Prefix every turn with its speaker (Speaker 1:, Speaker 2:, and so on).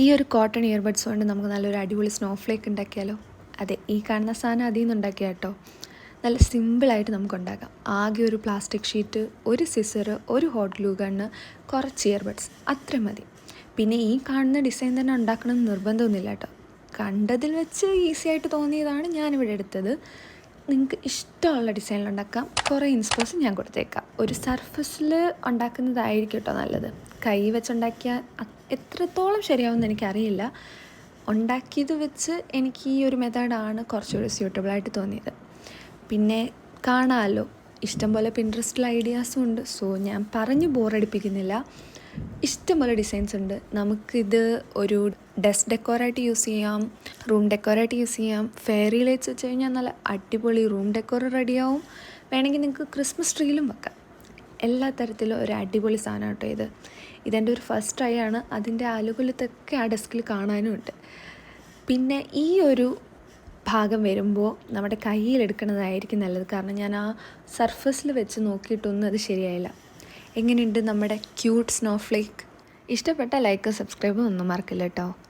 Speaker 1: ഈ ഒരു cotton earbuds കൊണ്ട് നമുക്ക് നല്ലൊരു അടിപൊളി സ്നോഫ്ലേക്ക് ഉണ്ടാക്കിയാലോ? അതെ, ഈ കാണുന്ന സാധനം അതിൽ നിന്ന് ഉണ്ടാക്കിയ കേട്ടോ. നല്ല സിമ്പിളായിട്ട് നമുക്ക് ഉണ്ടാക്കാം. ആകെ ഒരു പ്ലാസ്റ്റിക് ഷീറ്റ്, ഒരു സിസറ്, ഒരു ഹോട്ട് ഗ്ലൂ ഗണ്ണ്, കുറച്ച് ഇയർബഡ്സ്, അത്ര മതി. പിന്നെ ഈ കാണുന്ന ഡിസൈൻ തന്നെ ഉണ്ടാക്കണം എന്ന് നിർബന്ധമൊന്നുമില്ല കേട്ടോ. കണ്ടതിൽ വെച്ച് ഈസി ആയിട്ട് തോന്നിയതാണ് ഞാനിവിടെ എടുത്തത്. നിങ്ങൾക്ക് ഇഷ്ടമുള്ള ഡിസൈനിലുണ്ടാക്കാം. കുറേ ഇൻസ്പോസ് ഞാൻ കൊടുത്തേക്കാം. ഒരു സർഫസിൽ ഉണ്ടാക്കുന്നതായിരിക്കും കേട്ടോ നല്ലത്. കൈ വെച്ചുണ്ടാക്കിയാൽ എത്രത്തോളം ശരിയാവുമെന്ന് എനിക്കറിയില്ല. ഉണ്ടാക്കിയത് വെച്ച് എനിക്ക് ഈ ഒരു മെത്തേഡാണ് കുറച്ചുകൂടി സ്യൂട്ടബിളായിട്ട് തോന്നിയത്. പിന്നെ കാണാമല്ലോ, ഇഷ്ടംപോലെ പിൻട്രസ്റ്റിൽ ഐഡിയാസും ഉണ്ട്. സോ ഞാൻ പറഞ്ഞ് ബോറടിപ്പിക്കുന്നില്ല. ഇഷ്ടംപോലെ ഡിസൈൻസ് ഉണ്ട്. നമുക്കിത് ഒരു ഡെസ്ക് ഡെക്കോറായിട്ട് യൂസ് ചെയ്യാം, റൂം ഡെക്കോറായിട്ട് യൂസ് ചെയ്യാം. ഫെയറി ലൈറ്റ്സ് വെച്ച് കഴിഞ്ഞാൽ നല്ല അടിപൊളി റൂം ഡെക്കോർ റെഡിയാവും. വേണമെങ്കിൽ നിങ്ങൾക്ക് ക്രിസ്മസ് ട്രീയിലും വെക്കാം. എല്ലാ തരത്തിലും ഒരു അടിപൊളി സാധനം കേട്ടോ ഇത്. ഇതെൻ്റെ ഒരു ഫസ്റ്റ് ട്രൈ ആണ്. അതിൻ്റെ ആലുകുലത്തൊക്കെ ആ ഡെസ്കിൽ കാണാനും ഉണ്ട്. പിന്നെ ഈ ഒരു ഭാഗം വരുമ്പോൾ നമ്മുടെ കയ്യിലെടുക്കുന്നതായിരിക്കും നല്ലത്. കാരണം ഞാൻ ആ സർഫസിൽ വെച്ച് നോക്കിയിട്ടൊന്നും അത് ശരിയായില്ല. എങ്ങനെയുണ്ട് നമ്മുടെ ക്യൂട്ട് സ്നോഫ്ലേക്ക്? ഇഷ്ടപ്പെട്ട ലൈക്ക് സബ്സ്ക്രൈബ് ഒന്നും മറക്കില്ല കേട്ടോ.